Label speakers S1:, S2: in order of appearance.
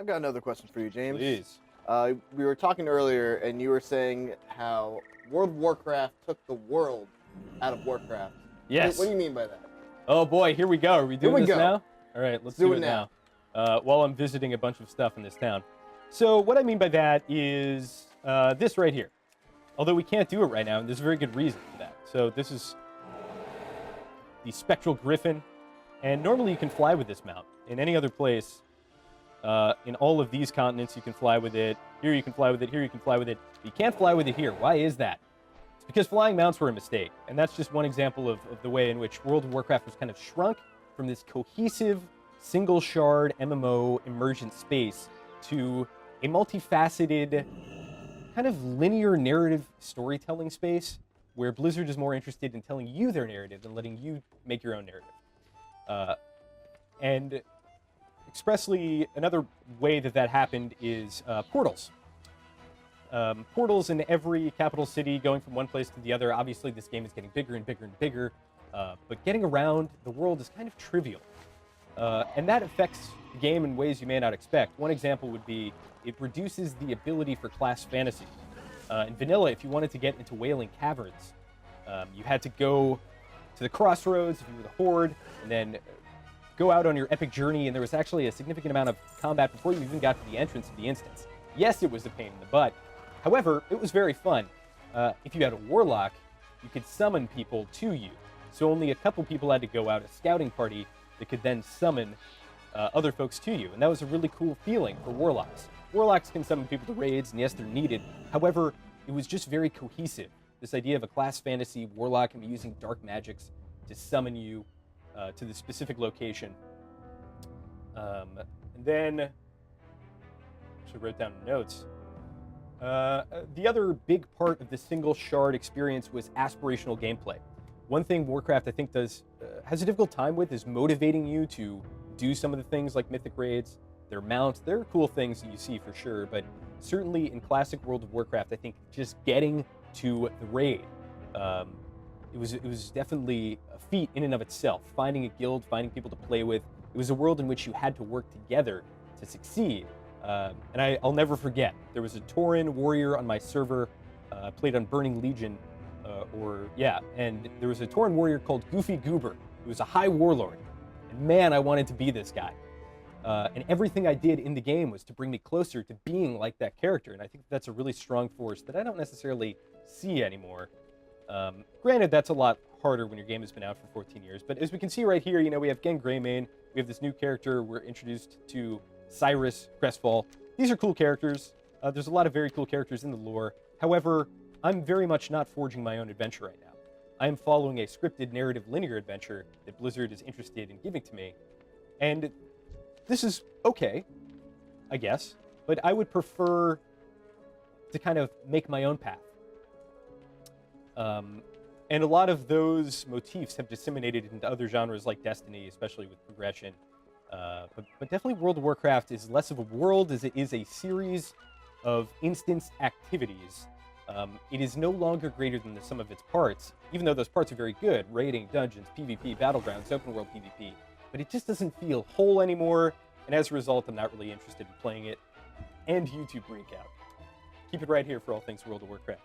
S1: I've got another question for you, James.
S2: Please.
S1: We were talking earlier, and you were saying how World of Warcraft took the world out of Warcraft.
S2: Yes.
S1: What do you mean by that?
S2: Oh boy, here we go. Are we doing this now? All right, let's do it now. While I'm visiting a bunch of stuff in this town. So what I mean by that is this right here. Although we can't do it right now, and there's a very good reason for that. So this is the Spectral Griffin, and normally you can fly with this mount. In any other place, in all of these continents, you can fly with it. Here you can fly with it. Here you can fly with it. But you can't fly with it here. Why is that? It's because flying mounts were a mistake, and that's just one example of the way in which World of Warcraft was kind of shrunk from this cohesive, single shard MMO emergent space to a multifaceted, kind of linear narrative storytelling space where Blizzard is more interested in telling you their narrative than letting you make your own narrative. And expressly, another way that happened is portals. Portals in every capital city going from one place to the other. Obviously, this game is getting bigger and bigger and bigger, but getting around the world is kind of trivial. And that affects the game in ways you may not expect. One example would be it reduces the ability for class fantasy. In vanilla, if you wanted to get into Wailing Caverns, you had to go to the crossroads if you were the Horde, and then go out on your epic journey, and there was actually a significant amount of combat before you even got to the entrance of the instance. Yes, it was a pain in the butt. However, it was very fun. If you had a warlock, you could summon people to you. So only a couple people had to go out, a scouting party that could then summon other folks to you. And that was a really cool feeling for warlocks. Warlocks can summon people to raids, and yes, they're needed. However, it was just very cohesive. This idea of a class fantasy warlock and using dark magics to summon you to the specific location. And then, actually wrote down notes. The other big part of the single shard experience was aspirational gameplay. One thing Warcraft, I think, has a difficult time with is motivating you to do some of the things like mythic raids, their mounts. They're cool things that you see for sure, but certainly in classic World of Warcraft, I think just getting to the raid, it was definitely a feat in and of itself. Finding a guild, finding people to play with. It was a world in which you had to work together to succeed. And I'll never forget, there was a Tauren warrior on my server, played on Burning Legion, and there was a Tauren warrior called Goofy Goober, who was a high warlord. And man, I wanted to be this guy. And everything I did in the game was to bring me closer to being like that character, and I think that's a really strong force that I don't necessarily see anymore. Granted, that's a lot harder when your game has been out for 14 years, but as we can see right here, we have Gen Greymane, we have this new character, we're introduced to Cyrus, Crestfall. These are cool characters. There's a lot of very cool characters in the lore. However, I'm very much not forging my own adventure right now. I am following a scripted narrative linear adventure that Blizzard is interested in giving to me. And this is okay, I guess, but I would prefer to kind of make my own path. And a lot of those motifs have disseminated into other genres like Destiny, especially with progression. But definitely World of Warcraft is less of a world as it is a series of instanced activities. It is no longer greater than the sum of its parts, even though those parts are very good, raiding, dungeons, PvP, battlegrounds, open world PvP, but it just doesn't feel whole anymore, and as a result, I'm not really interested in playing it, and YouTube breakout. Keep it right here for all things World of Warcraft.